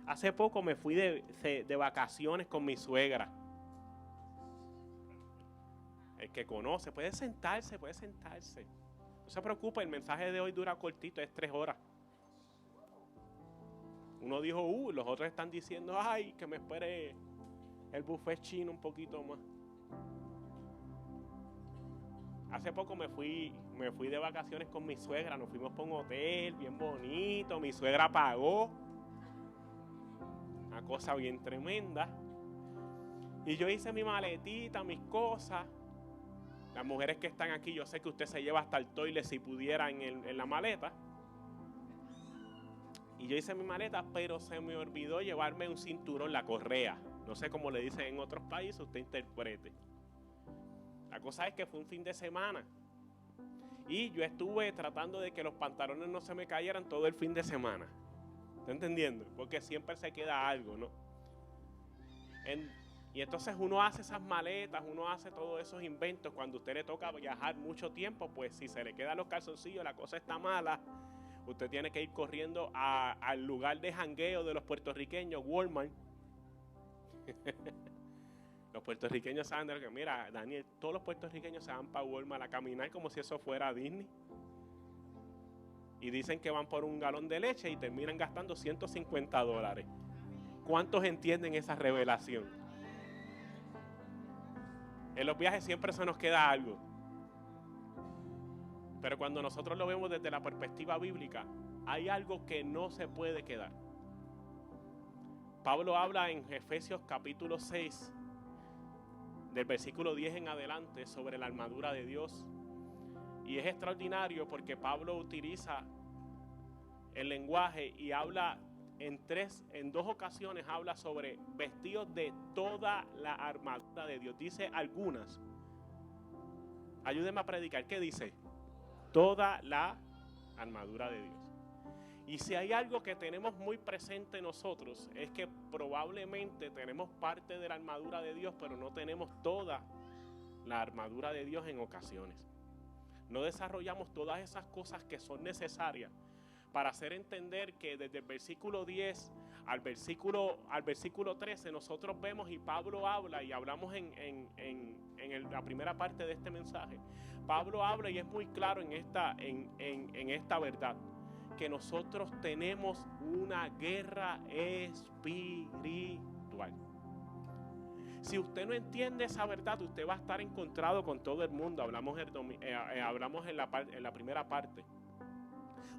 Hace poco me fui de vacaciones con mi suegra. El que conoce, puede sentarse. No se preocupe, el mensaje de hoy dura cortito, es 3 horas. Uno dijo, los otros están diciendo, ay, que me espere el buffet chino un poquito más. Hace poco me fui de vacaciones con mi suegra, nos fuimos por un hotel bien bonito, mi suegra pagó. Una cosa bien tremenda. Y yo hice mi maletita, mis cosas. Las mujeres que están aquí, yo sé que usted se lleva hasta el toilet si pudiera en la maleta. Y yo hice mi maleta, pero se me olvidó llevarme un cinturón, la correa. No sé cómo le dicen en otros países, usted interprete. La cosa es que fue un fin de semana. Y yo estuve tratando de que los pantalones no se me cayeran todo el fin de semana. ¿Está entendiendo? Porque siempre se queda algo, ¿no? Y entonces uno hace esas maletas, uno hace todos esos inventos. Cuando a usted le toca viajar mucho tiempo, pues si se le quedan los calzoncillos, la cosa está mala. Usted tiene que ir corriendo al lugar de jangueo de los puertorriqueños, Walmart. Los puertorriqueños saben de lo que, mira, Daniel, todos los puertorriqueños se van para Walmart a caminar como si eso fuera Disney. Y dicen que van por un galón de leche y terminan gastando $150. ¿Cuántos entienden esa revelación? En los viajes siempre se nos queda algo. Pero cuando nosotros lo vemos desde la perspectiva bíblica, hay algo que no se puede quedar. Pablo habla en Efesios capítulo 6, del versículo 10 en adelante, sobre la armadura de Dios. Y es extraordinario porque Pablo utiliza el lenguaje y habla en 2 ocasiones habla sobre vestidos de toda la armadura de Dios. Dice algunas. Ayúdenme a predicar. ¿Qué dice? Toda la armadura de Dios. Y si hay algo que tenemos muy presente nosotros, es que probablemente tenemos parte de la armadura de Dios, pero no tenemos toda la armadura de Dios en ocasiones. No desarrollamos todas esas cosas que son necesarias para hacer entender que desde el versículo 10 al versículo 13 nosotros vemos y Pablo habla y hablamos en la primera parte de este mensaje. Pablo habla y es muy claro en esta verdad, que nosotros tenemos una guerra espiritual. Si usted no entiende esa verdad, usted va a estar encontrado con todo el mundo. Hablamos en la primera parte.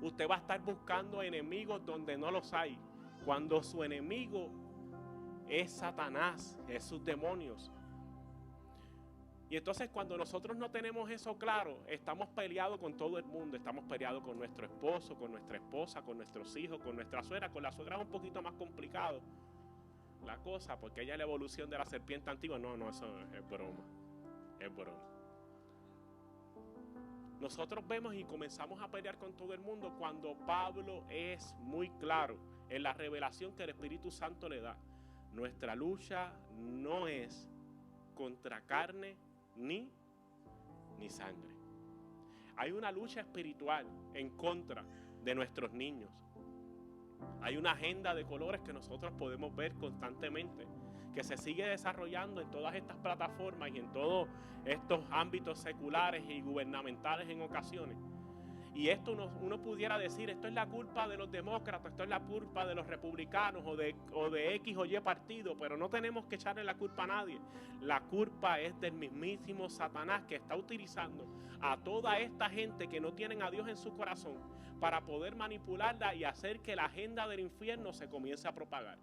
Usted va a estar buscando enemigos donde no los hay, cuando su enemigo es Satanás, es sus demonios. Y entonces cuando nosotros no tenemos eso claro, estamos peleados con todo el mundo. Estamos peleados con nuestro esposo, con nuestra esposa, con nuestros hijos, con nuestra suegra. Con la suegra es un poquito más complicado la cosa, porque ella es la evolución de la serpiente antigua. No, eso es broma. Es broma. Nosotros vemos y comenzamos a pelear con todo el mundo cuando Pablo es muy claro en la revelación que el Espíritu Santo le da. Nuestra lucha no es contra carne ni sangre. Hay una lucha espiritual en contra de nuestros niños. Hay una agenda de colores que nosotros podemos ver constantemente, que se sigue desarrollando en todas estas plataformas y en todos estos ámbitos seculares y gubernamentales en ocasiones. Y esto uno pudiera decir, esto es la culpa de los demócratas, esto es la culpa de los republicanos o de X o Y partido, pero no tenemos que echarle la culpa a nadie. La culpa es del mismísimo Satanás, que está utilizando a toda esta gente que no tienen a Dios en su corazón para poder manipularla y hacer que la agenda del infierno se comience a propagar.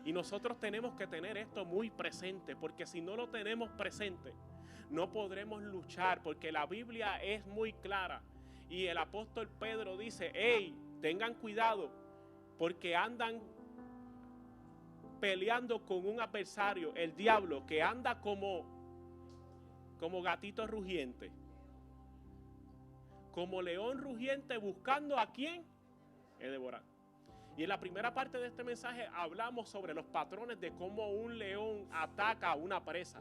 Y nosotros tenemos que tener esto muy presente, porque si no lo tenemos presente, no podremos luchar, porque la Biblia es muy clara. Y el apóstol Pedro dice, hey, tengan cuidado, porque andan peleando con un adversario, el diablo, que anda como gatito rugiente, como león rugiente, buscando a quién devorar. Y en la primera parte de este mensaje hablamos sobre los patrones de cómo un león ataca a una presa.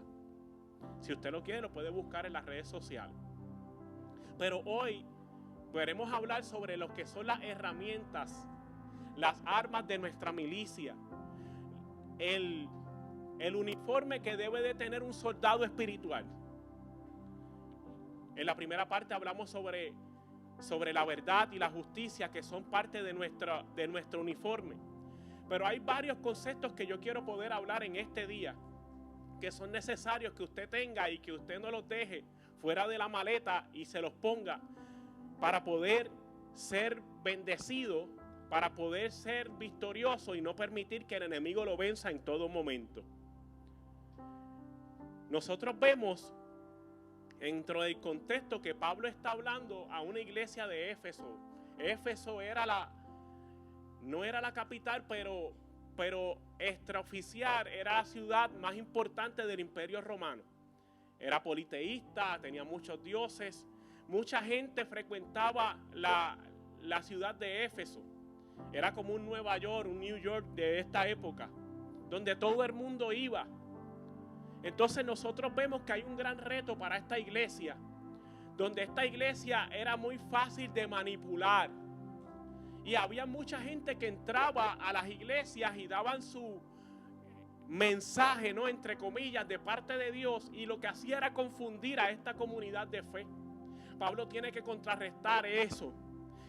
Si usted lo quiere, lo puede buscar en las redes sociales. Pero hoy queremos hablar sobre lo que son las herramientas las armas de nuestra milicia, el uniforme que debe de tener un soldado espiritual. En la primera parte hablamos sobre la verdad y la justicia, que son parte de nuestro uniforme. Pero hay varios conceptos que yo quiero poder hablar en este día, que son necesarios que usted tenga y que usted no los deje fuera de la maleta y se los ponga para poder ser bendecido, para poder ser victorioso y no permitir que el enemigo lo venza en todo momento. Nosotros vemos dentro del contexto que Pablo está hablando a una iglesia de Éfeso. Éfeso no era la capital, pero extraoficial, era la ciudad más importante del Imperio Romano. Era politeísta, tenía muchos dioses. Mucha gente frecuentaba la ciudad de Éfeso. Era como un Nueva York, un New York de esta época, donde todo el mundo iba. Entonces nosotros vemos que hay un gran reto para esta iglesia, donde esta iglesia era muy fácil de manipular. Y había mucha gente que entraba a las iglesias y daban su mensaje, ¿no?, entre comillas, de parte de Dios, y lo que hacía era confundir a esta comunidad de fe. Pablo tiene que contrarrestar eso.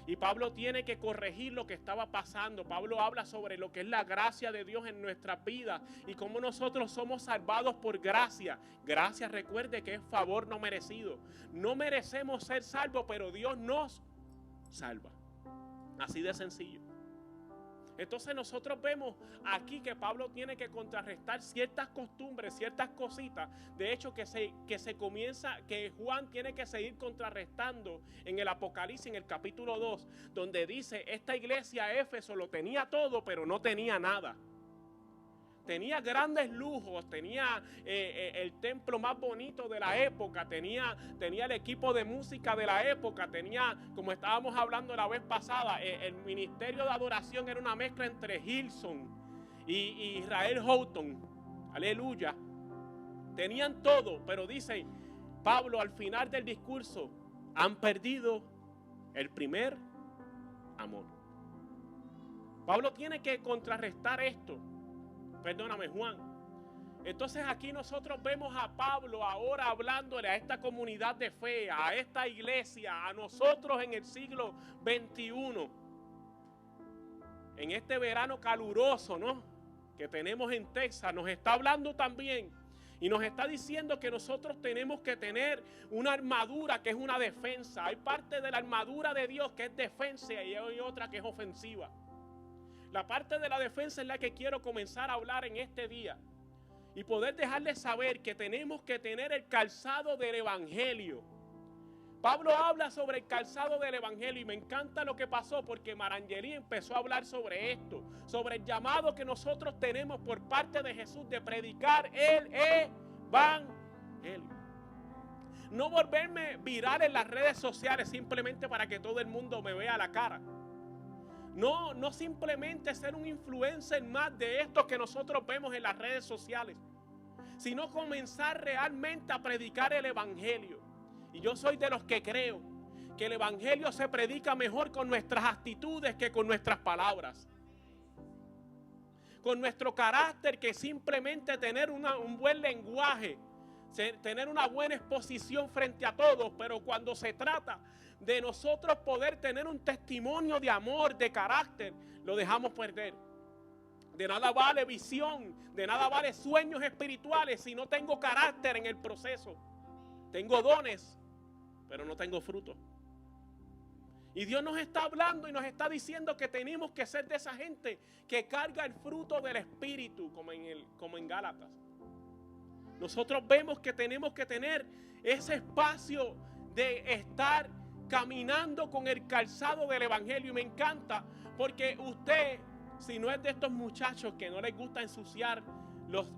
Y Pablo tiene que corregir lo que estaba pasando. Pablo habla sobre lo que es la gracia de Dios en nuestras vidas y cómo nosotros somos salvados por gracia. Gracia, recuerde que es favor no merecido. No merecemos ser salvos, pero Dios nos salva. Así de sencillo. Entonces nosotros vemos aquí que Pablo tiene que contrarrestar ciertas costumbres, ciertas cositas. De hecho, que Juan tiene que seguir contrarrestando en el Apocalipsis, en el capítulo 2, donde dice, esta iglesia Éfeso lo tenía todo, pero no tenía nada. Tenía grandes lujos, tenía el templo más bonito de la época, tenía el equipo de música de la época, tenía, como estábamos hablando la vez pasada, el ministerio de adoración era una mezcla entre Hillsong y Israel Houghton. Aleluya. Tenían todo, pero dice Pablo al final del discurso, han perdido el primer amor. Pablo tiene que contrarrestar esto. Perdóname, Juan. Entonces aquí nosotros vemos a Pablo ahora hablándole a esta comunidad de fe, a esta iglesia, a nosotros en el siglo XXI. En este verano caluroso, ¿no?, que tenemos en Texas, nos está hablando también y nos está diciendo que nosotros tenemos que tener una armadura que es una defensa. Hay parte de la armadura de Dios que es defensa y hay otra que es ofensiva. La parte de la defensa es la que quiero comenzar a hablar en este día y poder dejarles saber que tenemos que tener el calzado del evangelio. Pablo habla sobre el calzado del evangelio y me encanta lo que pasó porque Marangeli empezó a hablar sobre esto, sobre el llamado que nosotros tenemos por parte de Jesús de predicar el evangelio. No volverme viral en las redes sociales simplemente para que todo el mundo me vea la cara. No simplemente ser un influencer más de esto que nosotros vemos en las redes sociales, sino comenzar realmente a predicar el evangelio. Y yo soy de los que creo que el evangelio se predica mejor con nuestras actitudes que con nuestras palabras. Con nuestro carácter, que simplemente tener un buen lenguaje, tener una buena exposición frente a todos, pero cuando se trata de nosotros poder tener un testimonio de amor, de carácter, lo dejamos perder. De nada vale visión, de nada vale sueños espirituales si no tengo carácter en el proceso. Tengo dones, pero no tengo fruto. Y Dios nos está hablando y nos está diciendo que tenemos que ser de esa gente que carga el fruto del Espíritu, como en Gálatas. Nosotros vemos que tenemos que tener ese espacio de estar caminando con el calzado del evangelio. Y me encanta porque usted, si no es de estos muchachos que no les gusta ensuciar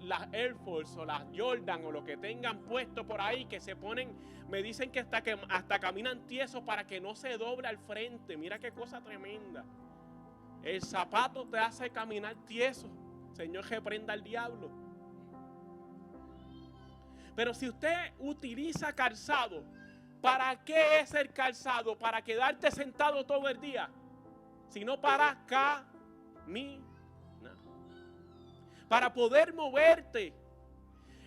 las Air Force o las Jordan o lo que tengan puesto por ahí, que se ponen, me dicen que hasta caminan tiesos para que no se doble al frente. Mira qué cosa tremenda. El zapato te hace caminar tieso. Señor, reprenda al diablo. Pero si usted utiliza calzado, ¿para qué es el calzado? ¿Para quedarte sentado todo el día? Sino para Para poder moverte,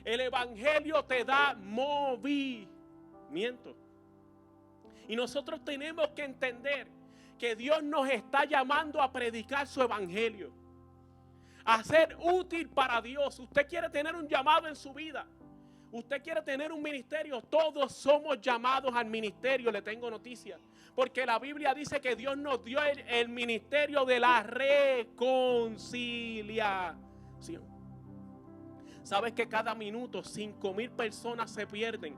el evangelio te da movimiento. Y nosotros tenemos que entender que Dios nos está llamando a predicar su evangelio, a ser útil para Dios. Usted quiere tener un llamado en su vida, usted quiere tener un ministerio. Todos somos llamados al ministerio. Le tengo noticias, porque la Biblia dice que Dios nos dio el ministerio de la reconciliación. ¿Sabes que cada minuto 5,000 personas se pierden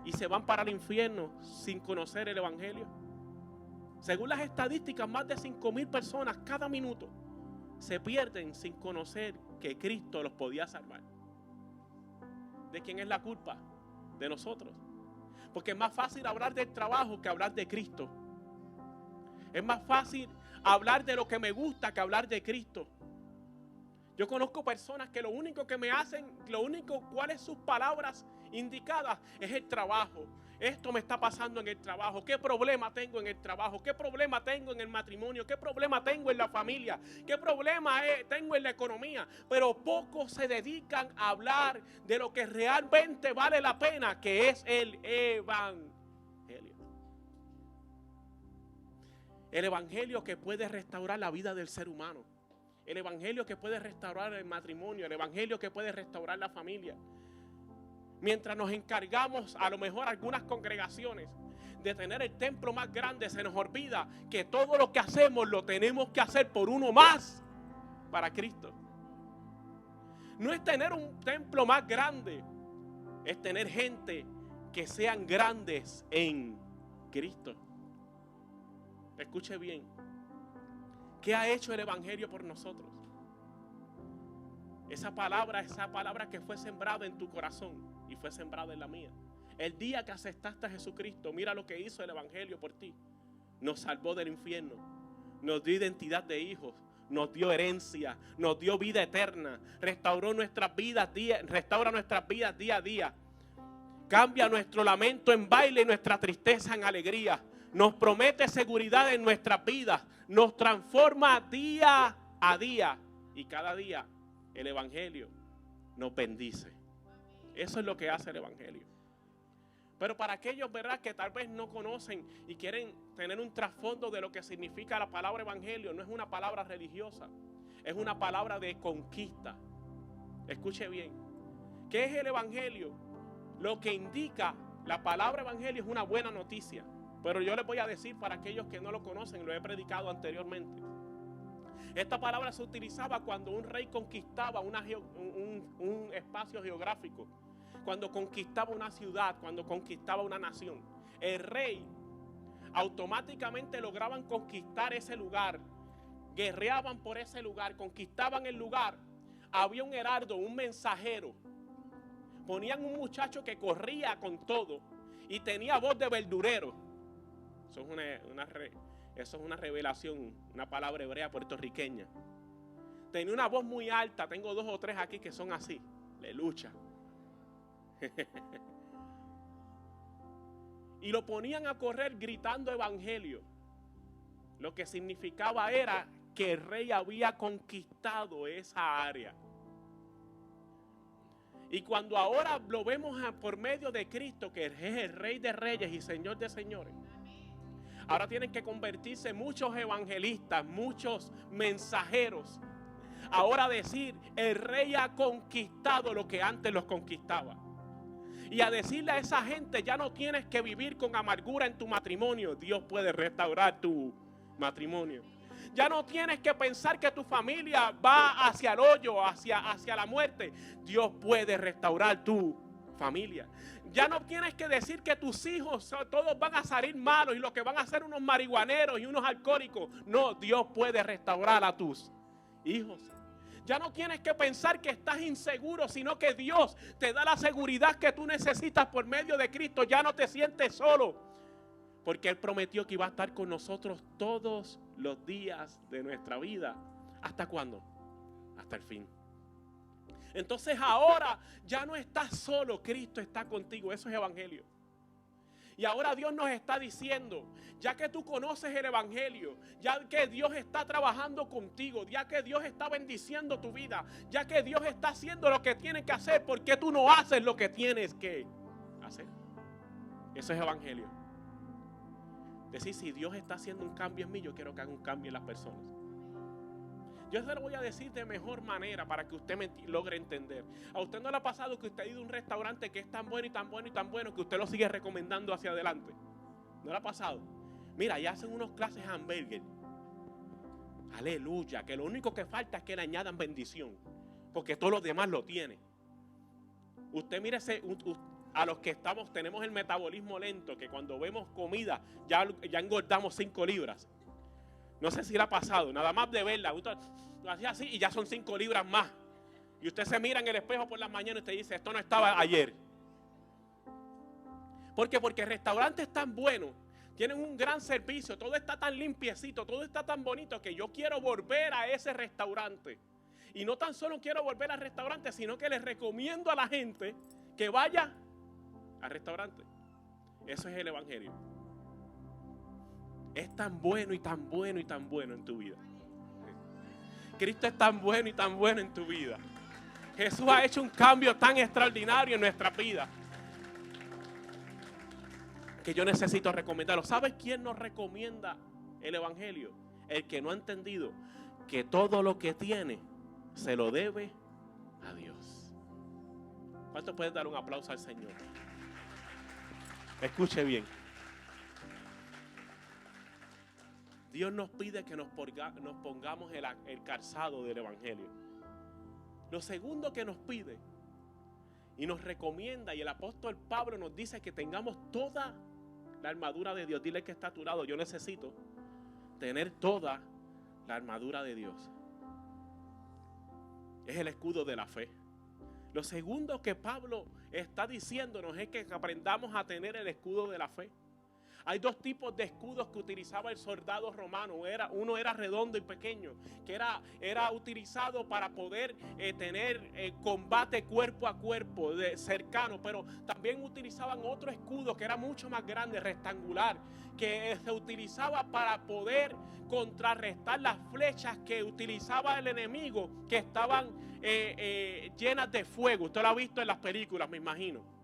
y se van para el infierno sin conocer el evangelio? Según las estadísticas, más de 5,000 personas cada minuto se pierden sin conocer que Cristo los podía salvar. ¿De quién es la culpa? De nosotros. Porque es más fácil hablar del trabajo que hablar de Cristo. Es más fácil hablar de lo que me gusta que hablar de Cristo. Yo conozco personas que lo único que me hacen, cuáles sus palabras indicadas es el trabajo. Esto me está pasando en el trabajo. ¿Qué problema tengo en el trabajo? ¿Qué problema tengo en el matrimonio? ¿Qué problema tengo en la familia? ¿Qué problema tengo en la economía? Pero pocos se dedican a hablar de lo que realmente vale la pena, que es el evangelio. El evangelio que puede restaurar la vida del ser humano. El evangelio que puede restaurar el matrimonio. El evangelio que puede restaurar la familia. Mientras nos encargamos, a lo mejor algunas congregaciones, de tener el templo más grande, se nos olvida que todo lo que hacemos lo tenemos que hacer por uno más, para Cristo. No es tener un templo más grande, es tener gente que sean grandes en Cristo. Escuche bien. ¿Qué ha hecho el evangelio por nosotros? Esa palabra que fue sembrada en tu corazón y fue sembrada en la mía. El día que aceptaste a Jesucristo, mira lo que hizo el evangelio por ti. Nos salvó del infierno, nos dio identidad de hijos, nos dio herencia, nos dio vida eterna, restaura nuestras vidas día a día. Cambia nuestro lamento en baile y nuestra tristeza en alegría. Nos promete seguridad en nuestras vidas, nos transforma día a día, y cada día el evangelio nos bendice. Eso es lo que hace el evangelio. Pero para aquellos, ¿verdad?, que tal vez no conocen y quieren tener un trasfondo de lo que significa la palabra evangelio, no es una palabra religiosa, es una palabra de conquista. Escuche bien. ¿Qué es el evangelio? Lo que indica la palabra evangelio es una buena noticia. Pero yo les voy a decir, para aquellos que no lo conocen, lo he predicado anteriormente. Esta palabra se utilizaba cuando un rey conquistaba un espacio geográfico, cuando conquistaba una ciudad, cuando conquistaba una nación. El rey automáticamente lograban conquistar ese lugar, guerreaban por ese lugar, conquistaban el lugar. Había un heraldo, un mensajero. Ponían un muchacho que corría con todo y tenía voz de verdurero. Eso es una revelación, una palabra hebrea puertorriqueña. Tenía una voz muy alta. Tengo 2 o 3 aquí que son así. Aleluya. Y lo ponían a correr gritando evangelio. Lo que significaba era que el rey había conquistado esa área. Y cuando ahora lo vemos por medio de Cristo, que es el Rey de Reyes y Señor de Señores, ahora tienen que convertirse muchos evangelistas, muchos mensajeros. Ahora decir, el rey ha conquistado lo que antes los conquistaba. Y a decirle a esa gente, ya no tienes que vivir con amargura en tu matrimonio. Dios puede restaurar tu matrimonio. Ya no tienes que pensar que tu familia va hacia el hoyo, hacia la muerte. Dios puede restaurar tu familia. Ya no tienes que decir que tus hijos todos van a salir malos y los que van a ser unos marihuaneros y unos alcohólicos. No, Dios puede restaurar a tus hijos. Ya no tienes que pensar que estás inseguro, sino que Dios te da la seguridad que tú necesitas por medio de Cristo. Ya no te sientes solo, porque Él prometió que iba a estar con nosotros todos los días de nuestra vida. ¿Hasta cuándo? Hasta el fin. Entonces ahora ya no estás solo, Cristo está contigo. Eso es evangelio. Y ahora Dios nos está diciendo, ya que tú conoces el evangelio, ya que Dios está trabajando contigo, ya que Dios está bendiciendo tu vida, ya que Dios está haciendo lo que tiene que hacer, ¿por qué tú no haces lo que tienes que hacer? Eso es evangelio. Decir, si Dios está haciendo un cambio en mí, yo quiero que haga un cambio en las personas. Yo se lo voy a decir de mejor manera para que usted me logre entender. ¿A usted no le ha pasado que usted ha ido a un restaurante que es tan bueno y tan bueno y tan bueno que usted lo sigue recomendando hacia adelante? ¿No le ha pasado? Mira, ya hacen unos clases de hamburger. Aleluya, que lo único que falta es que le añadan bendición, porque todos los demás lo tienen. Usted mírese, a los que tenemos el metabolismo lento, que cuando vemos comida ya engordamos 5 libras. No sé si le ha pasado, nada más de verla, usted lo hacía así y ya son 5 libras más. Y usted se mira en el espejo por las mañanas y usted dice, esto no estaba ayer. ¿Por qué? Porque el restaurante es tan bueno, tienen un gran servicio, todo está tan limpiecito, todo está tan bonito que yo quiero volver a ese restaurante. Y no tan solo quiero volver al restaurante, sino que les recomiendo a la gente que vaya al restaurante. Eso es el evangelio. Es tan bueno y tan bueno y tan bueno en tu vida. Cristo es tan bueno y tan bueno en tu vida. Jesús ha hecho un cambio tan extraordinario en nuestra vida que yo necesito recomendarlo. ¿Sabes quién nos recomienda el evangelio? El que no ha entendido que todo lo que tiene se lo debe a Dios. ¿Cuánto pueden dar un aplauso al Señor? Escuche bien. Dios nos pide que nos pongamos el calzado del evangelio. Lo segundo que nos pide y nos recomienda, y el apóstol Pablo nos dice que tengamos toda la armadura de Dios. Dile que está a tu lado, yo necesito tener toda la armadura de Dios. Es el escudo de la fe. Lo segundo que Pablo está diciéndonos es que aprendamos a tener el escudo de la fe. Hay 2 tipos de escudos que utilizaba el soldado romano. Uno era redondo y pequeño, que era utilizado para poder tener combate cuerpo a cuerpo, cercano. Pero también utilizaban otro escudo que era mucho más grande, rectangular, que se utilizaba para poder contrarrestar las flechas que utilizaba el enemigo, que estaban llenas de fuego. Usted lo ha visto en las películas, me imagino.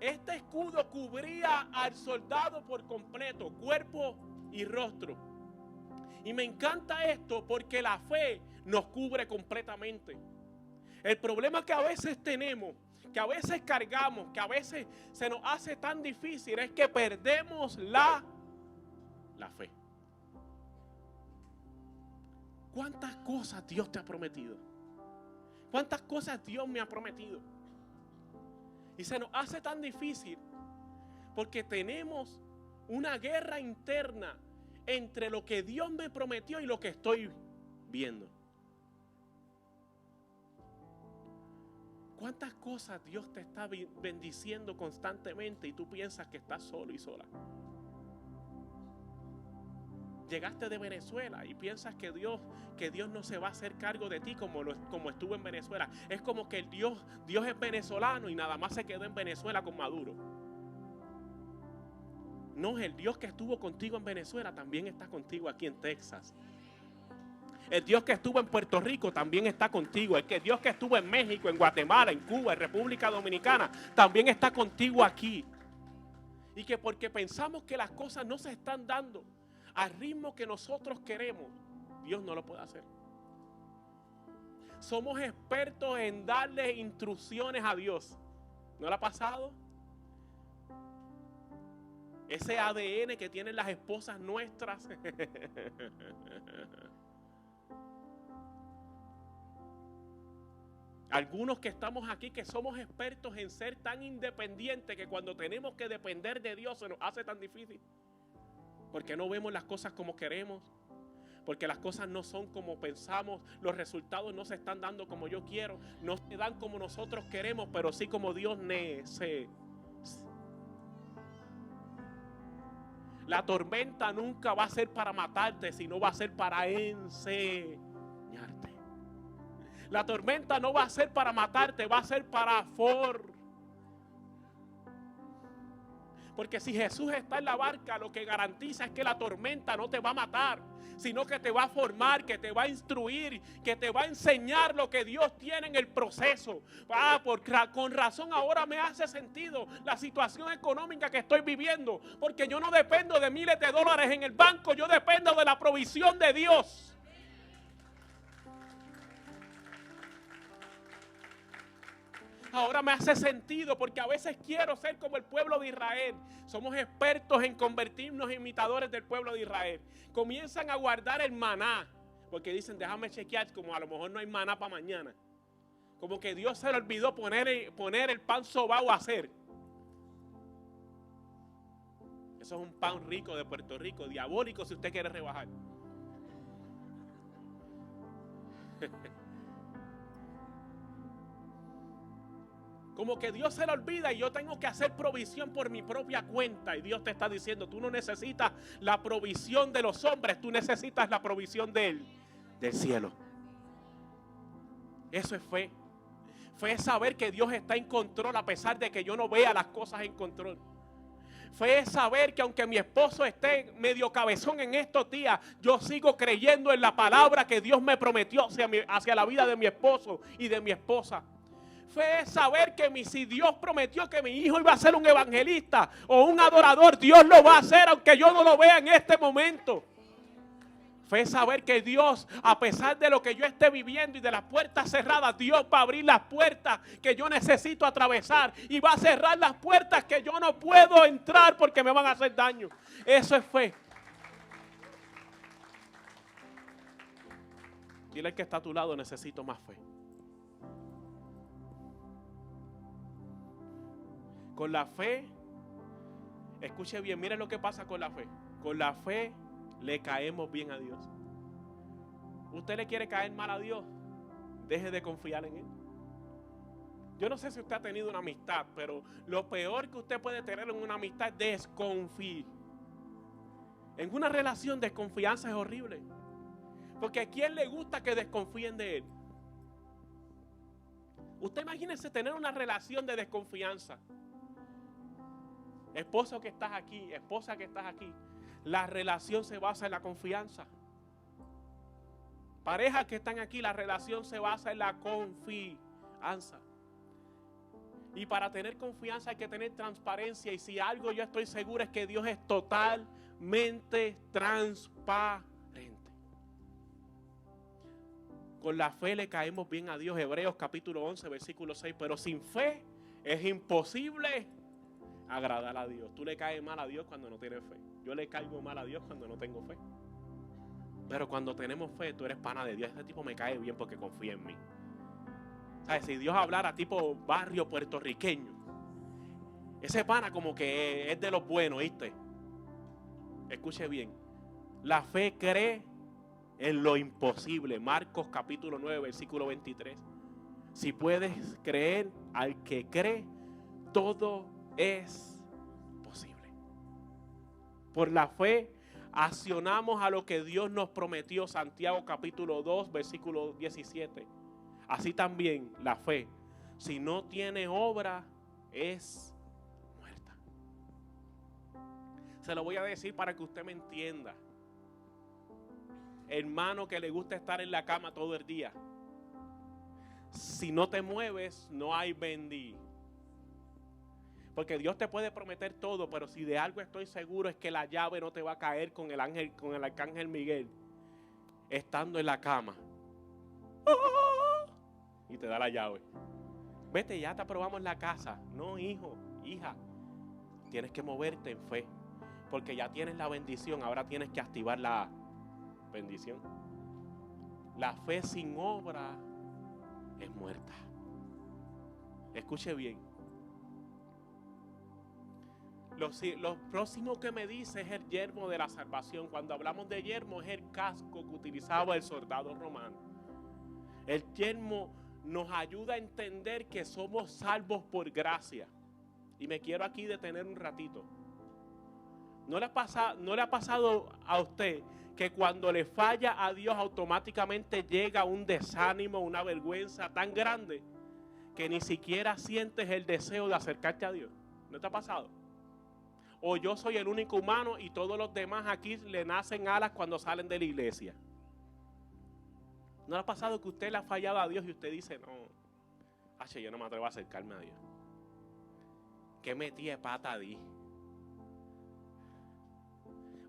Este escudo cubría al soldado por completo, cuerpo y rostro. Y me encanta esto porque la fe nos cubre completamente. El problema que a veces tenemos, que a veces cargamos, que a veces se nos hace tan difícil, es que perdemos la fe. ¿Cuántas cosas Dios te ha prometido? ¿Cuántas cosas Dios me ha prometido? Y se nos hace tan difícil porque tenemos una guerra interna entre lo que Dios me prometió y lo que estoy viendo. ¿Cuántas cosas Dios te está bendiciendo constantemente y tú piensas que estás solo y sola? Llegaste de Venezuela y piensas que Dios no se va a hacer cargo de ti como estuvo en Venezuela. Es como que Dios es venezolano y nada más se quedó en Venezuela con Maduro. No, el Dios que estuvo contigo en Venezuela también está contigo aquí en Texas. El Dios que estuvo en Puerto Rico también está contigo. El Dios que estuvo en México, en Guatemala, en Cuba, en República Dominicana, también está contigo aquí. Y que porque pensamos que las cosas no se están dando al ritmo que nosotros queremos, Dios no lo puede hacer. Somos expertos en darle instrucciones a Dios. ¿No le ha pasado? Ese ADN que tienen las esposas nuestras. Algunos que estamos aquí que somos expertos en ser tan independientes que cuando tenemos que depender de Dios se nos hace tan difícil. Porque no vemos las cosas como queremos. Porque las cosas no son como pensamos. Los resultados no se están dando como yo quiero. No se dan como nosotros queremos, pero sí como Dios necesita. La tormenta nunca va a ser para matarte, sino va a ser para enseñarte. La tormenta no va a ser para matarte, va a ser para Porque si Jesús está en la barca, lo que garantiza es que la tormenta no te va a matar, sino que te va a formar, que te va a instruir, que te va a enseñar lo que Dios tiene en el proceso. Con razón ahora me hace sentido la situación económica que estoy viviendo, porque yo no dependo de miles de dólares en el banco, yo dependo de la provisión de Dios. Ahora me hace sentido, porque a veces quiero ser como el pueblo de Israel. Somos expertos en convertirnos en imitadores del pueblo de Israel. Comienzan a guardar el maná, porque dicen, déjame chequear, como a lo mejor no hay maná para mañana. Como que Dios se le olvidó poner el pan sobao a hacer. Eso es un pan rico de Puerto Rico, diabólico si usted quiere rebajar. Como que Dios se le olvida y yo tengo que hacer provisión por mi propia cuenta. Y Dios te está diciendo, tú no necesitas la provisión de los hombres, tú necesitas la provisión del cielo. Eso es fe. Fe es saber que Dios está en control a pesar de que yo no vea las cosas en control. Fe es saber que aunque mi esposo esté medio cabezón en estos días, yo sigo creyendo en la palabra que Dios me prometió hacia la vida de mi esposo y de mi esposa. Fe es saber que si Dios prometió que mi hijo iba a ser un evangelista o un adorador, Dios lo va a hacer aunque yo no lo vea en este momento. Fe es saber que Dios, a pesar de lo que yo esté viviendo y de las puertas cerradas, Dios va a abrir las puertas que yo necesito atravesar y va a cerrar las puertas que yo no puedo entrar porque me van a hacer daño. Eso es fe. Dile al que está a tu lado, necesito más fe. Con la fe, escuche bien, miren lo que pasa con la fe. Con la fe le caemos bien a Dios. ¿Usted le quiere caer mal a Dios? Deje de confiar en Él. Yo no sé si usted ha tenido una amistad, pero lo peor que usted puede tener en una amistad es desconfiar. En una relación, desconfianza es horrible. Porque ¿a quién le gusta que desconfíen de Él? Usted imagínese tener una relación de desconfianza. Esposo que estás aquí, esposa que estás aquí, la relación se basa en la confianza. Parejas que están aquí, la relación se basa en la confianza. Y para tener confianza hay que tener transparencia. Y si algo yo estoy seguro es que Dios es totalmente transparente. Con la fe le caemos bien a Dios. Hebreos capítulo 11, versículo 6. Pero sin fe es imposible agradar a Dios. Tú le caes mal a Dios cuando no tienes fe. Yo le caigo mal a Dios cuando no tengo fe. Pero cuando tenemos fe, tú eres pana de Dios. Este tipo me cae bien porque confía en mí. ¿Sabes? Si Dios hablara tipo barrio puertorriqueño, ese pana como que es de los buenos, ¿viste? Escuche bien. La fe cree en lo imposible. Marcos capítulo 9, versículo 23. Si puedes creer al que cree, todo es posible. Por la fe accionamos a lo que Dios nos prometió. Santiago capítulo 2, versículo 17. Así también la fe, si no tiene obra, es muerta. Se lo voy a decir para que usted me entienda. Hermano que le gusta estar en la cama todo el día, si no te mueves, no hay bendición. Porque Dios te puede prometer todo, pero si de algo estoy seguro es que la llave no te va a caer con el arcángel Miguel estando en la cama. Y te da la llave. Vete, ya te aprobamos la casa. No, hijo, hija, tienes que moverte en fe, porque ya tienes la bendición, ahora tienes que activar la bendición. La fe sin obra es muerta. Escuche bien. Lo próximo que me dice es el yelmo de la salvación. Cuando hablamos de yelmo, es el casco que utilizaba el soldado romano. El yelmo nos ayuda a entender que somos salvos por gracia. Y me quiero aquí detener un ratito. ¿No le ha pasado a usted que cuando le falla a Dios automáticamente llega un desánimo, una vergüenza tan grande que ni siquiera sientes el deseo de acercarte a Dios? ¿No te ha pasado? o yo soy el único humano y todos los demás aquí le nacen alas cuando salen de la iglesia. ¿No le ha pasado que usted le ha fallado a Dios y usted dice, no, yo no me atrevo a acercarme a Dios? ¿Qué metí de pata di?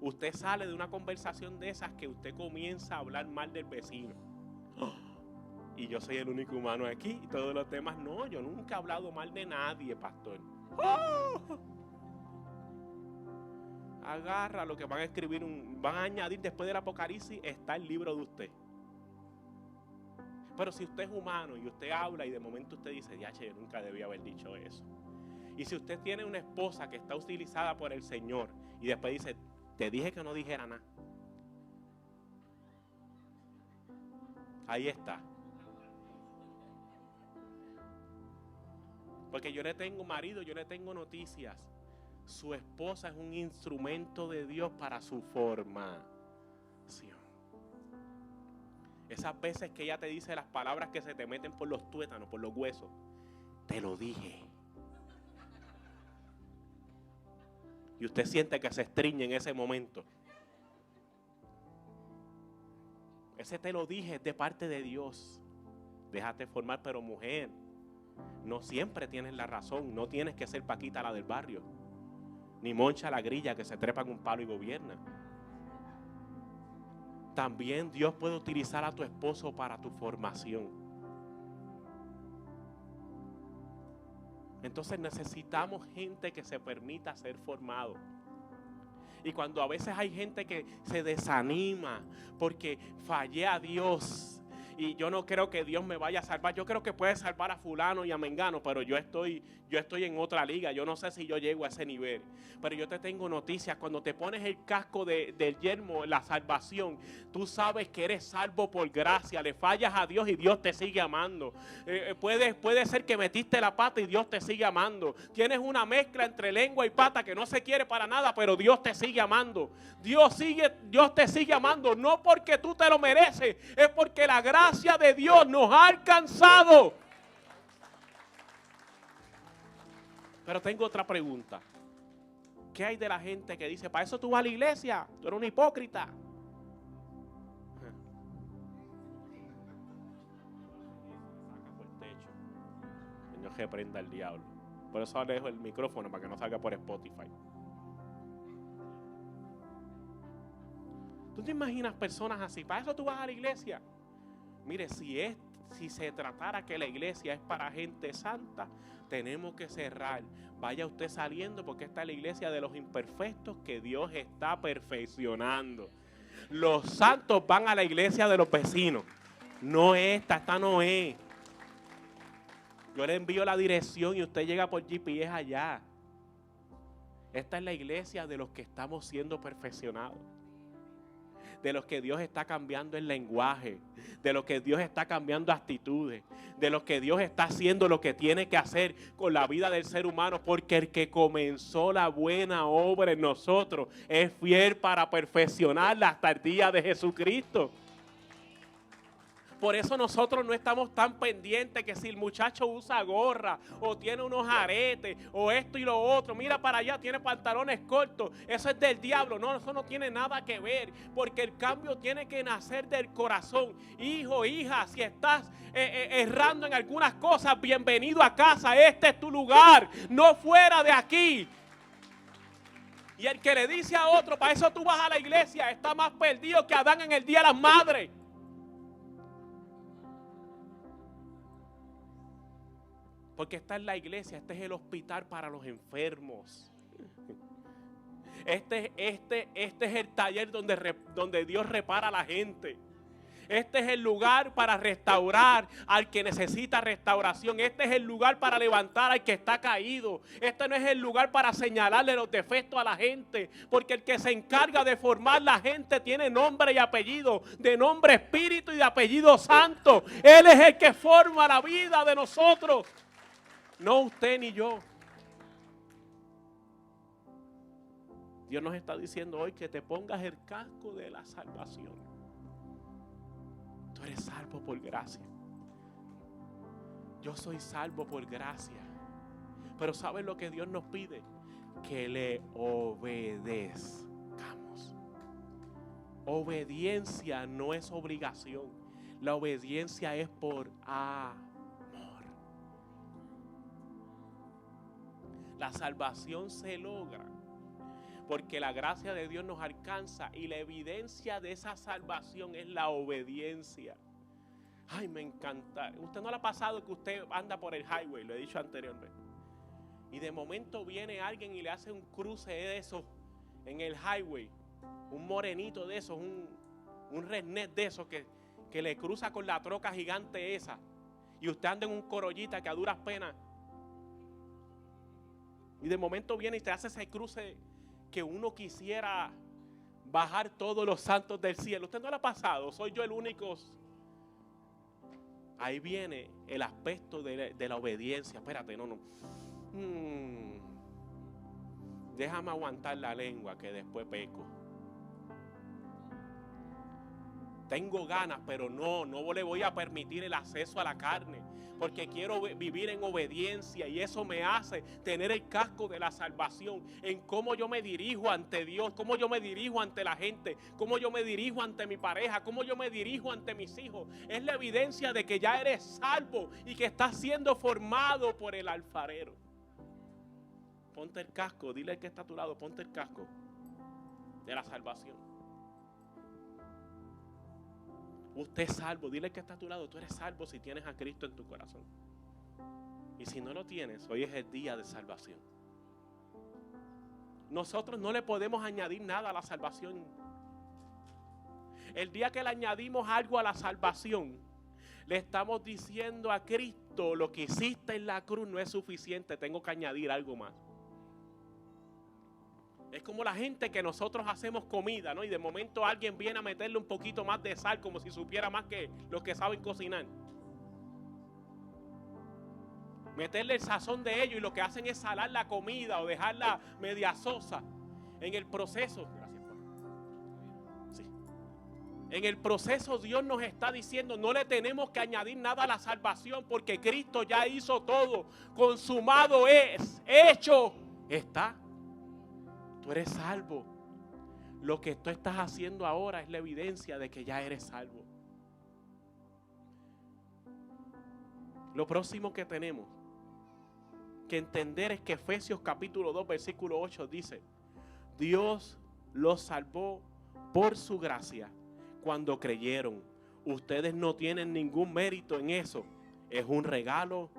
Usted sale de una conversación de esas que usted comienza a hablar mal del vecino. Y yo soy el único humano aquí y todos los demás no, yo nunca he hablado mal de nadie, pastor. Agarra lo que van a escribir, van a añadir después del Apocalipsis, está el libro de usted. Pero si usted es humano y usted habla y de momento usted dice, yo nunca debía haber dicho eso. Y si usted tiene una esposa que está utilizada por el Señor y después dice, te dije que no dijera nada. Ahí está. Porque yo le tengo marido, yo le tengo noticias. Su esposa es un instrumento de Dios para su formación. Esas veces que ella te dice las palabras que se te meten por los tuétanos, por los huesos. Te lo dije. Y usted siente que se estriñe en ese momento. Ese te lo dije es de parte de Dios. Déjate formar, pero mujer, no siempre tienes la razón. No tienes que ser Paquita la del barrio, ni Moncha la grilla que se trepa en un palo y gobierna. También Dios puede utilizar a tu esposo para tu formación. Entonces necesitamos gente que se permita ser formado. Y cuando a veces hay gente que se desanima porque fallé a Dios y yo no creo que Dios me vaya a salvar. Yo creo que puede salvar a fulano y a mengano, pero yo estoy en otra liga. Yo no sé si yo llego a ese nivel. Pero yo te tengo noticias. Cuando te pones el casco del yelmo, la salvación, tú sabes que eres salvo por gracia. Le fallas a Dios y Dios te sigue amando. Puede ser que metiste la pata y Dios te sigue amando. Tienes una mezcla entre lengua y pata que no se quiere para nada, pero Dios te sigue amando. Dios te sigue amando. No porque tú te lo mereces, es porque la gracia de Dios nos ha alcanzado. Pero tengo otra pregunta. ¿Qué hay de la gente que dice, para eso tú vas a la iglesia? Tú eres un hipócrita. Saca por el techo. Señor, reprenda al diablo. Por eso alejo el micrófono para que no salga por Spotify. ¿Tú te imaginas personas así? ¿Para eso tú vas a la iglesia? Mire, si se tratara que la iglesia es para gente santa, tenemos que cerrar. Vaya usted saliendo porque esta es la iglesia de los imperfectos que Dios está perfeccionando. Los santos van a la iglesia de los vecinos. No esta no es. Yo le envío la dirección y usted llega por GPS allá. Esta es la iglesia de los que estamos siendo perfeccionados. De los que Dios está cambiando el lenguaje, de los que Dios está cambiando actitudes, de los que Dios está haciendo lo que tiene que hacer con la vida del ser humano, porque el que comenzó la buena obra en nosotros es fiel para perfeccionarla hasta el día de Jesucristo. Por eso nosotros no estamos tan pendientes que si el muchacho usa gorra o tiene unos aretes o esto y lo otro. Mira para allá, tiene pantalones cortos. Eso es del diablo. No, eso no tiene nada que ver. Porque el cambio tiene que nacer del corazón. Hijo, hija, si estás errando en algunas cosas, bienvenido a casa. Este es tu lugar, no fuera de aquí. Y el que le dice a otro, para eso tú vas a la iglesia, está más perdido que Adán en el día de las madres. Porque esta es la iglesia, este es el hospital para los enfermos. Este es el taller donde Dios repara a la gente. Este es el lugar para restaurar al que necesita restauración. Este es el lugar para levantar al que está caído. Este no es el lugar para señalarle los defectos a la gente. Porque el que se encarga de formar la gente tiene nombre y apellido. De nombre Espíritu y de apellido Santo. Él es el que forma la vida de nosotros. No usted ni yo. Dios nos está diciendo hoy que te pongas el casco de la salvación. Tú eres salvo por gracia. Yo soy salvo por gracia. Pero ¿sabes lo que Dios nos pide? que le obedezcamos. Obediencia no es obligación. La obediencia es por amor. La salvación se logra porque la gracia de Dios nos alcanza y la evidencia de esa salvación es la obediencia. Ay, me encanta. ¿Usted no le ha pasado que usted anda por el highway? Lo he dicho anteriormente. Y de momento viene alguien y le hace un cruce de esos en el highway. Un morenito de esos, un redneck de esos que le cruza con la troca gigante esa. Y usted anda en un Corollita que a duras penas. Y de momento viene y te hace ese cruce que uno quisiera bajar todos los santos del cielo. ¿Usted no le ha pasado? ¿Soy yo el único? Ahí viene el aspecto de la obediencia. Espérate, no. Déjame aguantar la lengua que después peco. Tengo ganas, pero no le voy a permitir el acceso a la carne. Porque quiero vivir en obediencia y eso me hace tener el casco de la salvación en cómo yo me dirijo ante Dios, cómo yo me dirijo ante la gente, cómo yo me dirijo ante mi pareja, cómo yo me dirijo ante mis hijos. Es la evidencia de que ya eres salvo y que estás siendo formado por el alfarero. Ponte el casco, dile al que está a tu lado, ponte el casco de la salvación. Usted es salvo, dile que está a tu lado, tú eres salvo si tienes a Cristo en tu corazón. Y si no lo tienes, hoy es el día de salvación. Nosotros no le podemos añadir nada a la salvación. El día que le añadimos algo a la salvación, le estamos diciendo a Cristo, lo que hiciste en la cruz no es suficiente, tengo que añadir algo más. Es como la gente que nosotros hacemos comida, ¿no? Y de momento alguien viene a meterle un poquito más de sal como si supiera más que los que saben cocinar. Meterle el sazón de ellos y lo que hacen es salar la comida o dejarla media sosa. En el proceso, gracias, Juan. Sí. En el proceso Dios nos está diciendo, no le tenemos que añadir nada a la salvación porque Cristo ya hizo todo. Consumado es, hecho está. Tú eres salvo. Lo que tú estás haciendo ahora es la evidencia de que ya eres salvo. Lo próximo que tenemos que entender es que Efesios capítulo 2 versículo 8 dice: Dios los salvó por su gracia cuando creyeron. Ustedes no tienen ningún mérito en eso. Es un regalo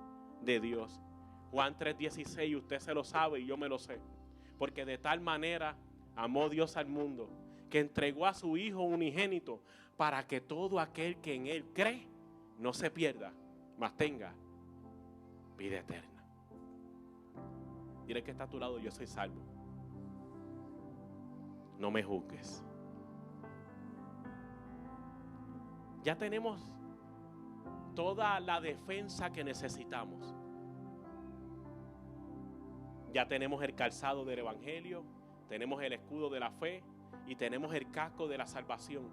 de Dios. Juan 3:16, usted se lo sabe y yo me lo sé. Porque de tal manera amó Dios al mundo, que entregó a su Hijo unigénito, para que todo aquel que en Él cree no se pierda, mas tenga vida eterna. Dile que está a tu lado, yo soy salvo. No me juzgues. Ya tenemos toda la defensa que necesitamos. Ya tenemos el calzado del evangelio, tenemos el escudo de la fe y tenemos el casco de la salvación.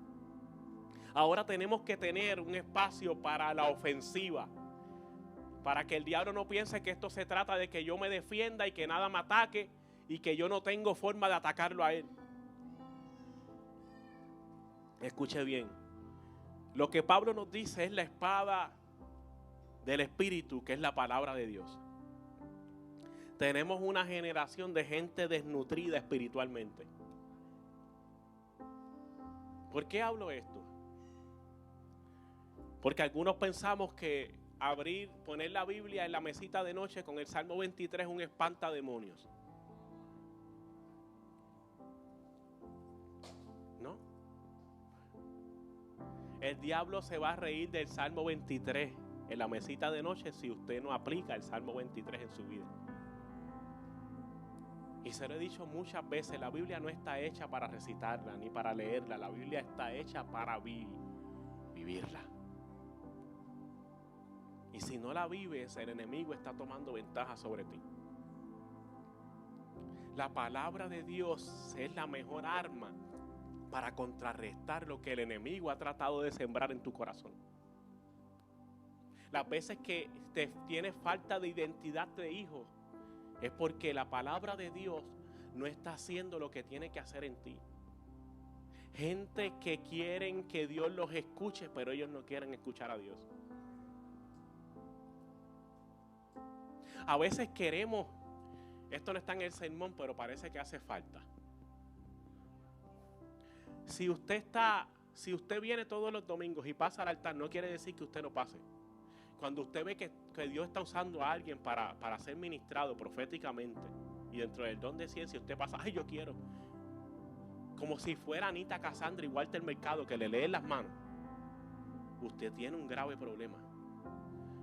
Ahora tenemos que tener un espacio para la ofensiva, para que el diablo no piense que esto se trata de que yo me defienda y que nada me ataque y que yo no tengo forma de atacarlo a él. Escuche bien, lo que Pablo nos dice es la espada del Espíritu, que es la palabra de Dios. Tenemos una generación de gente desnutrida espiritualmente. ¿Por qué hablo esto? Porque algunos pensamos que poner la Biblia en la mesita de noche con el Salmo 23 es un espantademonios. ¿No? El diablo se va a reír del Salmo 23 en la mesita de noche si usted no aplica el Salmo 23 en su vida. Y se lo he dicho muchas veces, la Biblia no está hecha para recitarla ni para leerla. La Biblia está hecha para vivirla. Y si no la vives, el enemigo está tomando ventaja sobre ti. La palabra de Dios es la mejor arma para contrarrestar lo que el enemigo ha tratado de sembrar en tu corazón. Las veces que tienes falta de identidad de hijo, es porque la palabra de Dios no está haciendo lo que tiene que hacer en ti. Gente que quieren que Dios los escuche, pero ellos no quieren escuchar a Dios. A veces queremos, esto no está en el sermón, pero parece que hace falta. Si usted viene todos los domingos y pasa al altar, no quiere decir que usted no pase. Cuando usted ve que Dios está usando a alguien para ser ministrado proféticamente, y dentro del don de ciencia usted pasa, ay, yo quiero. Como si fuera Anita Cassandra y Walter Mercado, que le leen las manos. Usted tiene un grave problema.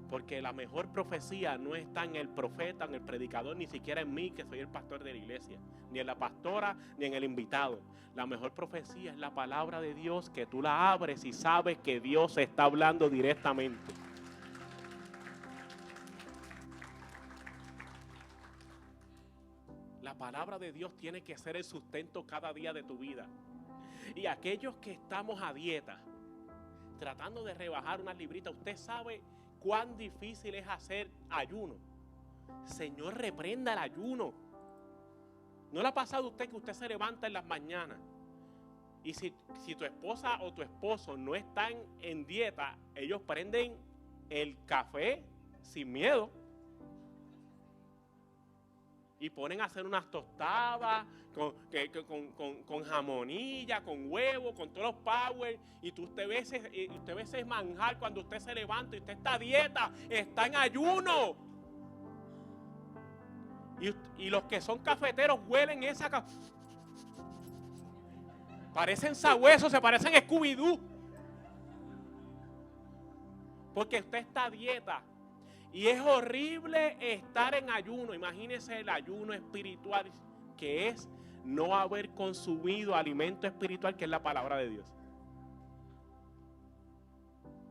Porque la mejor profecía no está en el profeta, en el predicador, ni siquiera en mí, que soy el pastor de la iglesia, ni en la pastora, ni en el invitado. La mejor profecía es la palabra de Dios, que tú la abres y sabes que Dios está hablando directamente. La palabra de Dios tiene que ser el sustento cada día de tu vida. Y aquellos que estamos a dieta, tratando de rebajar unas libritas, usted sabe cuán difícil es hacer ayuno. Señor, reprenda el ayuno. ¿No le ha pasado a usted que usted se levanta en las mañanas y si tu esposa o tu esposo no están en dieta, ellos prenden el café sin miedo y ponen a hacer unas tostadas con jamonilla, con huevo, con todos los power, y usted ve ese manjar cuando usted se levanta y usted está a dieta, está en ayuno. Y los que son cafeteros huelen esa parecen sabuesos, se parecen a Scooby-Doo. Porque usted está a dieta. Y es horrible estar en ayuno. Imagínese el ayuno espiritual, que es no haber consumido alimento espiritual, que es la palabra de Dios.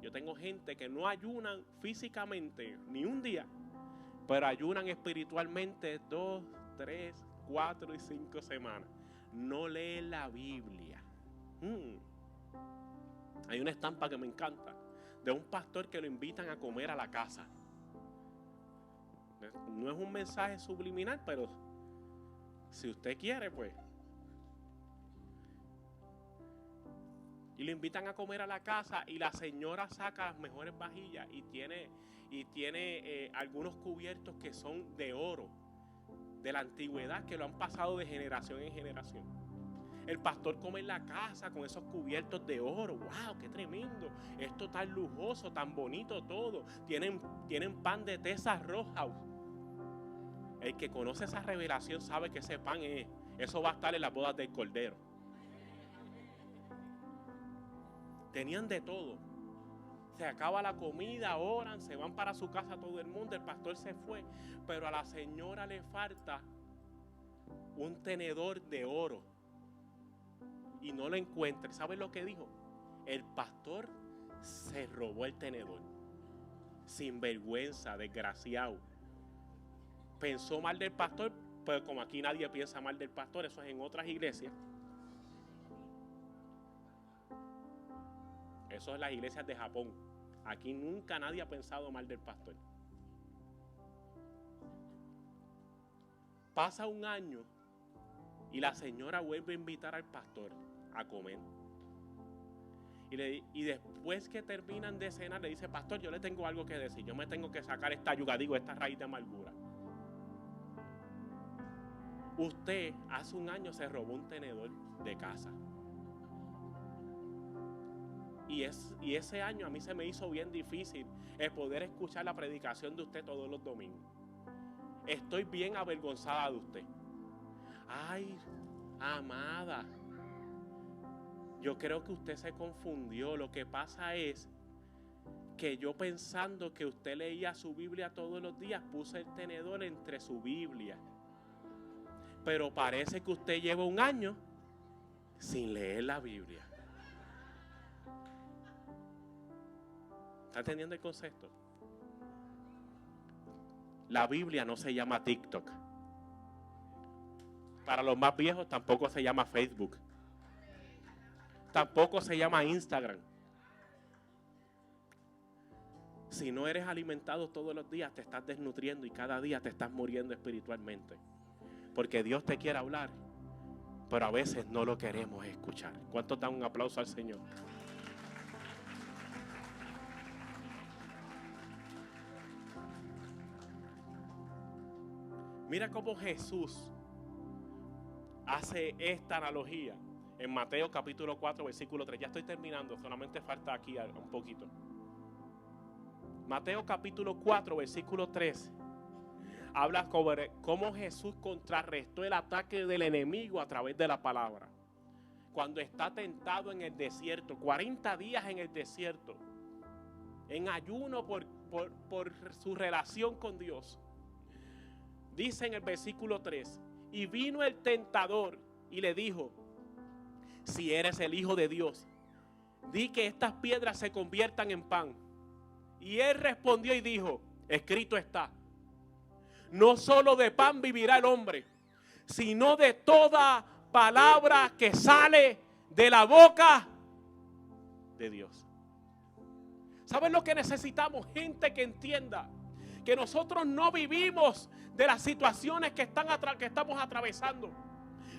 Yo tengo gente que no ayunan físicamente ni un día, pero ayunan espiritualmente 2, 3, 4 y 5 semanas. No leen la Biblia. Hay una estampa que me encanta, de un pastor que lo invitan a comer a la casa. No es un mensaje subliminal, pero si usted quiere, pues. Y lo invitan a comer a la casa y la señora saca las mejores vajillas y tiene algunos cubiertos que son de oro, de la antigüedad, que lo han pasado de generación en generación. El pastor come en la casa con esos cubiertos de oro. ¡Wow! ¡Qué tremendo! Esto tan lujoso, tan bonito todo. Tienen pan de Texas Roadhouse. El que conoce esa revelación sabe que ese pan eso va a estar en las bodas del Cordero. Tenían de todo. Se acaba la comida, oran, se van para su casa todo el mundo, el pastor se fue, pero a la señora le falta un tenedor de oro y no lo encuentra. ¿Saben lo que dijo? El pastor se robó el tenedor. Sinvergüenza, desgraciado. Pensó mal del pastor, pero como aquí nadie piensa mal del pastor, eso es en otras iglesias. Eso es las iglesias de Japón. Aquí nunca nadie ha pensado mal del pastor. Pasa un año y la señora vuelve a invitar al pastor a comer. Y después que terminan de cenar, le dice: pastor, yo le tengo algo que decir. Yo me tengo que sacar esta raíz de amargura. Usted hace un año se robó un tenedor de casa. Y ese año a mí se me hizo bien difícil el poder escuchar la predicación de usted todos los domingos. Estoy bien avergonzada de usted. Ay, amada, yo creo que usted se confundió. Lo que pasa es que yo, pensando que usted leía su Biblia todos los días, puse el tenedor entre su Biblia. Pero parece que usted lleva un año sin leer la Biblia. ¿Está entendiendo el concepto? La Biblia no se llama TikTok. Para los más viejos tampoco se llama Facebook. Tampoco se llama Instagram. Si no eres alimentado todos los días, te estás desnutriendo y cada día te estás muriendo espiritualmente. Porque Dios te quiere hablar, pero a veces no lo queremos escuchar. ¿Cuántos dan un aplauso al Señor? Mira cómo Jesús hace esta analogía en Mateo capítulo 4, versículo 3. Ya estoy terminando, solamente falta aquí un poquito. Mateo capítulo 4, versículo 3. Habla sobre cómo Jesús contrarrestó el ataque del enemigo a través de la palabra. Cuando está tentado en el desierto, 40 días en el desierto, en ayuno por su relación con Dios. Dice en el versículo 3, y vino el tentador y le dijo, si eres el Hijo de Dios, di que estas piedras se conviertan en pan. Y él respondió y dijo, escrito está, no solo de pan vivirá el hombre, sino de toda palabra que sale de la boca de Dios. ¿Saben lo que necesitamos? Gente que entienda que nosotros no vivimos de las situaciones que estamos atravesando.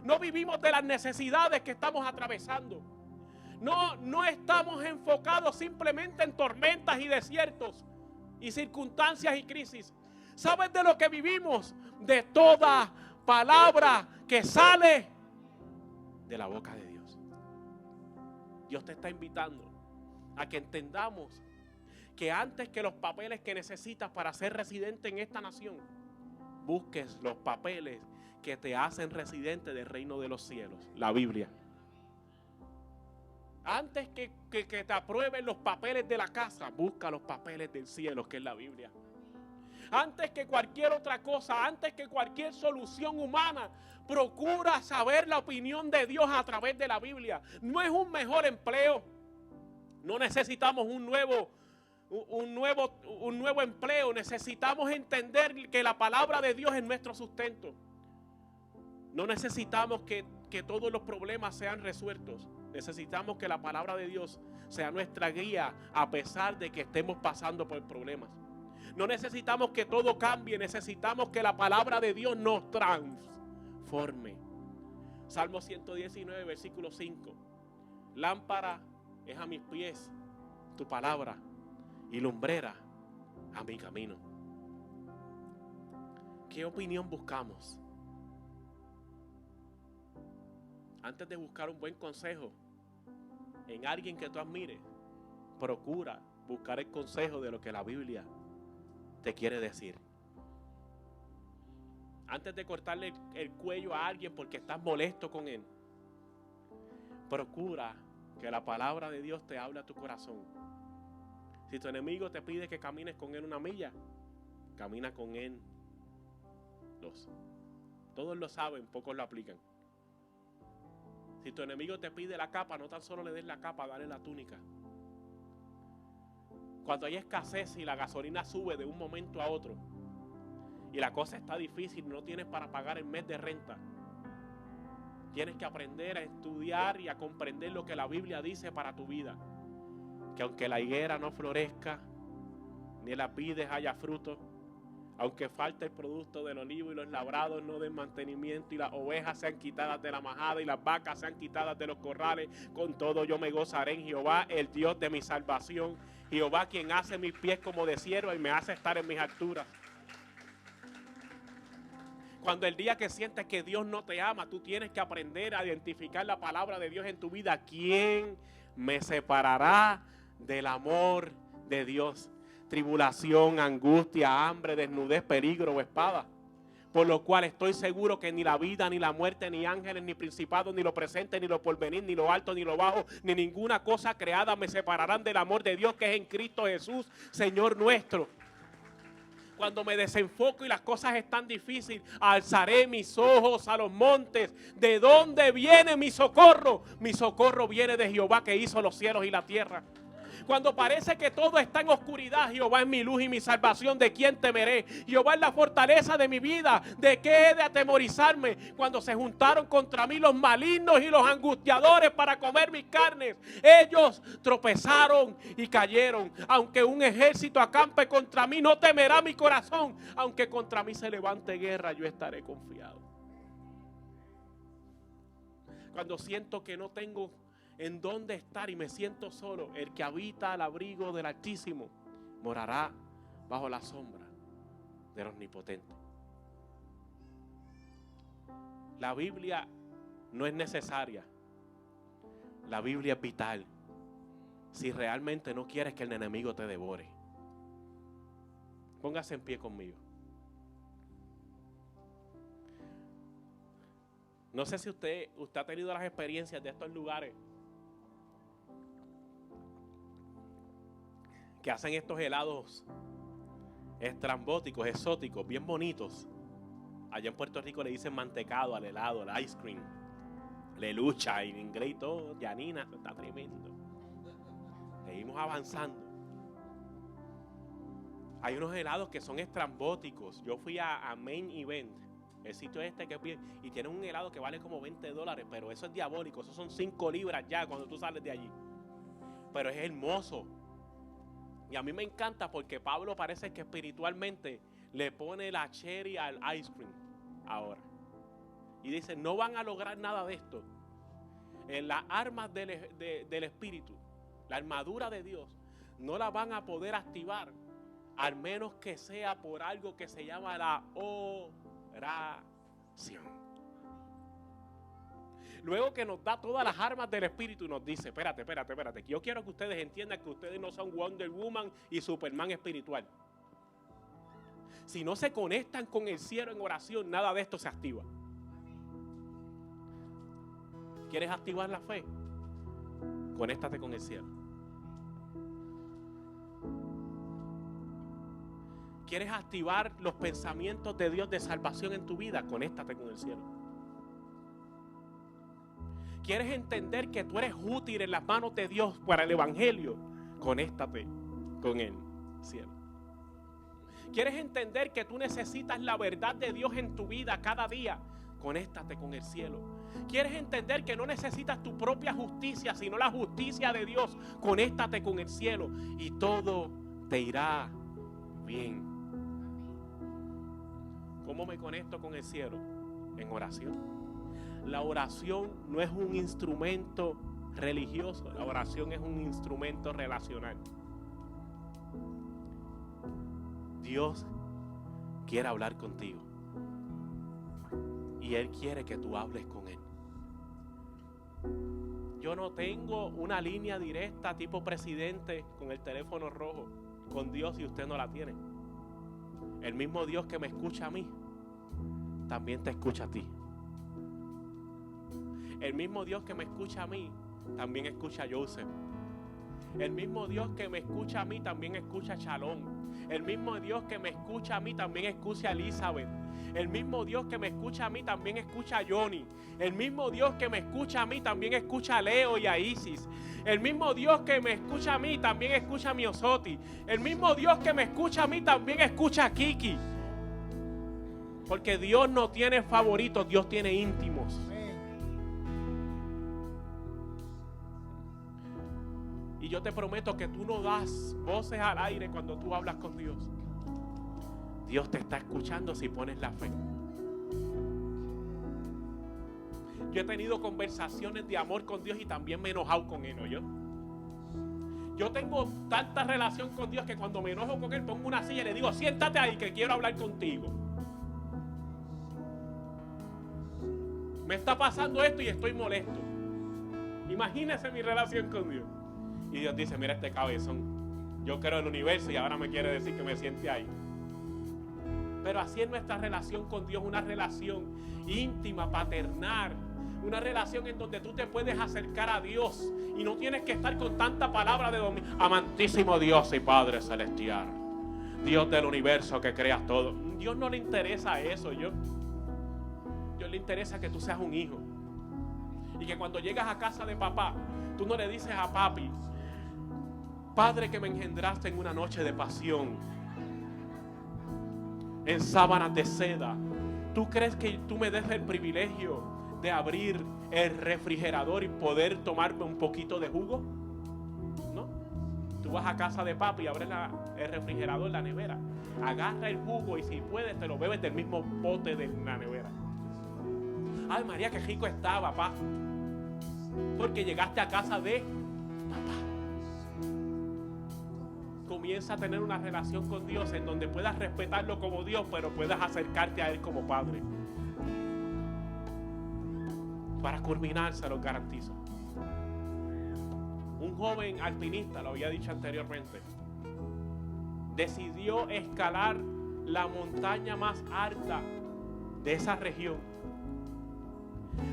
No vivimos de las necesidades que estamos atravesando. No estamos enfocados simplemente en tormentas y desiertos y circunstancias y crisis. ¿Sabes de lo que vivimos? De toda palabra que sale de la boca de Dios. Dios te está invitando a que entendamos que antes que los papeles que necesitas para ser residente en esta nación, busques los papeles que te hacen residente del reino de los cielos, la Biblia. Antes que te aprueben los papeles de la casa, busca los papeles del cielo, que es la Biblia. Antes que cualquier otra cosa, antes que cualquier solución humana, procura saber la opinión de Dios a través de la Biblia. No es un mejor empleo. No necesitamos un nuevo empleo. Necesitamos entender que la palabra de Dios es nuestro sustento. No necesitamos que todos los problemas sean resueltos. Necesitamos que la palabra de Dios sea nuestra guía a pesar de que estemos pasando por problemas. No necesitamos que todo cambie, necesitamos que la palabra de Dios nos transforme. Salmo 119, versículo 5. Lámpara es a mis pies tu palabra y lumbrera a mi camino. ¿Qué opinión buscamos? Antes de buscar un buen consejo en alguien que tú admires, procura buscar el consejo de lo que la Biblia te quiere decir. Antes de cortarle el cuello a alguien porque estás molesto con él, procura que la palabra de Dios te hable a tu corazón. Si tu enemigo te pide que camines con él 1 milla, camina con él 2. Todos lo saben, pocos lo aplican. Si tu enemigo te pide la capa, no tan solo le des la capa, dale la túnica. Cuando hay escasez y la gasolina sube de un momento a otro y la cosa está difícil, no tienes para pagar el mes de renta, tienes que aprender a estudiar y a comprender lo que la Biblia dice para tu vida. Que aunque la higuera no florezca, ni en las vides haya fruto, aunque falte el producto del olivo y los labrados no den mantenimiento y las ovejas sean quitadas de la majada y las vacas sean quitadas de los corrales, con todo yo me gozaré en Jehová, el Dios de mi salvación. Jehová quien hace mis pies como de ciervo y me hace estar en mis alturas. Cuando el día que sientes que Dios no te ama, tú tienes que aprender a identificar la palabra de Dios en tu vida. ¿Quién me separará del amor de Dios? Tribulación, angustia, hambre, desnudez, peligro o espada. Por lo cual estoy seguro que ni la vida, ni la muerte, ni ángeles, ni principados, ni lo presente, ni lo porvenir, ni lo alto, ni lo bajo, ni ninguna cosa creada me separarán del amor de Dios que es en Cristo Jesús, Señor nuestro. Cuando me desenfoco y las cosas están difíciles, alzaré mis ojos a los montes. ¿De dónde viene mi socorro? Mi socorro viene de Jehová que hizo los cielos y la tierra. Cuando parece que todo está en oscuridad, Jehová es mi luz y mi salvación. ¿De quién temeré? Jehová es la fortaleza de mi vida. ¿De qué he de atemorizarme? Cuando se juntaron contra mí los malignos y los angustiadores para comer mis carnes, ellos tropezaron y cayeron. Aunque un ejército acampe contra mí, no temerá mi corazón. Aunque contra mí se levante guerra, yo estaré confiado. cuando siento que no tengo en dónde estar y me siento solo, el que habita al abrigo del Altísimo morará bajo la sombra del Omnipotente. La Biblia no es necesaria. La Biblia es vital si realmente no quieres que el enemigo te devore. Póngase en pie conmigo. No sé si usted ha tenido las experiencias de estos lugares que hacen estos helados estrambóticos, exóticos, bien bonitos. Allá en Puerto Rico le dicen mantecado al helado, al ice cream. Lelucha, en inglés y todo. Yanina, eso está tremendo. Seguimos avanzando. Hay unos helados que son estrambóticos. Yo fui a Main Event, el sitio este que es bien, y tiene un helado que vale como $20, pero eso es diabólico. Eso son 5 libras ya cuando tú sales de allí. Pero es hermoso. Y a mí me encanta porque Pablo parece que espiritualmente le pone la cherry al ice cream ahora. Y dice, no van a lograr nada de esto. Las armas del Espíritu, la armadura de Dios, no la van a poder activar, al menos que sea por algo que se llama la oración. Luego que nos da todas las armas del Espíritu, nos dice, espérate, yo quiero que ustedes entiendan que ustedes no son Wonder Woman y Superman espiritual. Si no se conectan con el cielo en oración, nada de esto se activa. ¿Quieres activar la fe? Conéctate con el cielo. ¿Quieres activar los pensamientos de Dios de salvación en tu vida? Conéctate con el cielo. ¿Quieres entender que tú eres útil en las manos de Dios para el Evangelio? Conéctate con el cielo. ¿Quieres entender que tú necesitas la verdad de Dios en tu vida cada día? Conéctate con el cielo. ¿Quieres entender que no necesitas tu propia justicia, sino la justicia de Dios? Conéctate con el cielo y todo te irá bien. ¿Cómo me conecto con el cielo? En oración. La oración no es un instrumento religioso, la oración es un instrumento relacional. Dios quiere hablar contigo y Él quiere que tú hables con Él. Yo no tengo una línea directa tipo presidente con el teléfono rojo con Dios y usted no la tiene. El mismo Dios que me escucha a mí también te escucha a ti. El mismo Dios que me escucha a mí también escucha a Joseph. El mismo Dios que me escucha a mí también escucha a Shalom. El mismo Dios que me escucha a mí también escucha a Elizabeth. El mismo Dios que me escucha a mí también escucha a Johnny. El mismo Dios que me escucha a mí también escucha a Leo y a Isis. El mismo Dios que me escucha a mí también escucha a Miosoti. El mismo Dios que me escucha a mí también escucha a Kiki. Porque Dios no tiene favoritos, Dios tiene íntimos. Y yo te prometo que tú no das voces al aire cuando tú hablas con Dios. Dios te está escuchando si pones la fe. Yo he tenido conversaciones de amor con Dios y también me he enojado con Él, ¿no? Yo tengo tanta relación con Dios que cuando me enojo con Él pongo una silla y le digo, siéntate ahí que quiero hablar contigo. Me está pasando esto y estoy molesto. Imagínese mi relación con Dios. Y Dios dice, mira este cabezón, yo creo en el universo y ahora me quiere decir que me siente ahí. Pero así es nuestra relación con Dios, una relación íntima, paternal, una relación en donde tú te puedes acercar a Dios y no tienes que estar con tanta palabra de dominio. Amantísimo Dios y Padre Celestial, Dios del universo que creas todo. Dios no le interesa eso, Dios le interesa que tú seas un hijo. Y que cuando llegas a casa de papá, tú no le dices a papi, Padre que me engendraste en una noche de pasión, en sábanas de seda, ¿tú crees que tú me des el privilegio de abrir el refrigerador y poder tomarme un poquito de jugo? ¿No? Tú vas a casa de papi y abres el refrigerador, la nevera, agarra el jugo y si puedes te lo bebes del mismo bote de la nevera. Ay María, qué rico está, papá. porque llegaste a casa de papá. Comienza a tener una relación con Dios en donde puedas respetarlo como Dios, pero puedas acercarte a Él como Padre. Para culminar, se los garantizo. Un joven alpinista, lo había dicho anteriormente, decidió escalar la montaña más alta de esa región.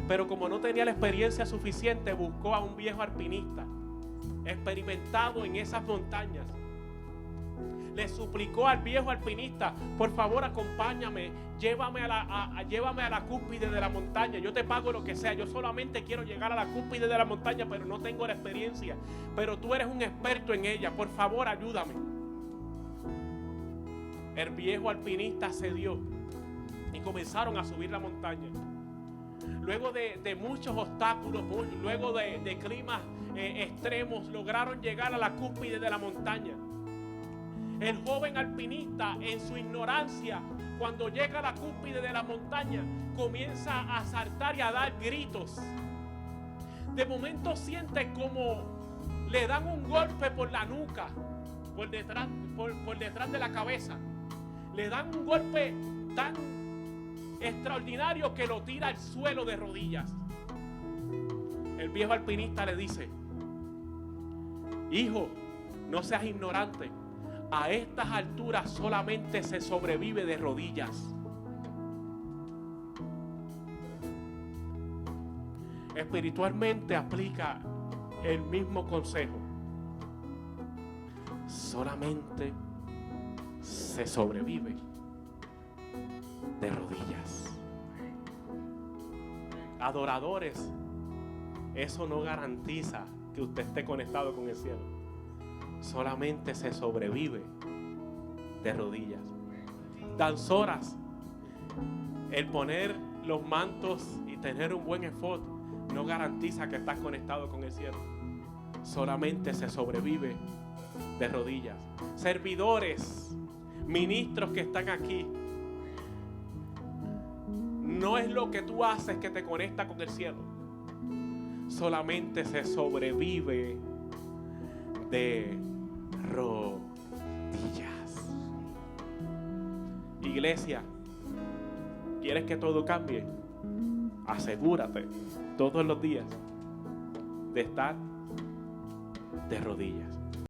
Pero como no tenía la experiencia suficiente, buscó a un viejo alpinista experimentado en esas montañas. Le suplicó al viejo alpinista: por favor, acompáñame, llévame a la cúspide de la montaña, yo te pago lo que sea, yo solamente quiero llegar a la cúspide de la montaña, pero no tengo la experiencia, pero tú eres un experto en ella, por favor, ayúdame. El viejo alpinista cedió y comenzaron a subir la montaña. Luego de muchos obstáculos, luego de climas extremos, lograron llegar a la cúspide de la montaña. El joven alpinista, en su ignorancia, cuando llega a la cúspide de la montaña, comienza a saltar y a dar gritos. De momento siente como le dan un golpe por la nuca, por detrás de la cabeza. Le dan un golpe tan extraordinario que lo tira al suelo de rodillas. El viejo alpinista le dice: hijo, no seas ignorante. A estas alturas solamente se sobrevive de rodillas. Espiritualmente aplica el mismo consejo. Solamente se sobrevive de rodillas. Adoradores, eso no garantiza que usted esté conectado con el cielo. Solamente se sobrevive de rodillas. Danzoras, el poner los mantos y tener un buen efod no garantiza que estás conectado con el cielo. Solamente se sobrevive de rodillas. Servidores, ministros que están aquí, no es lo que tú haces que te conecta con el cielo. Solamente se sobrevive de rodillas. Iglesia, ¿quieres que todo cambie? Asegúrate todos los días de estar de rodillas.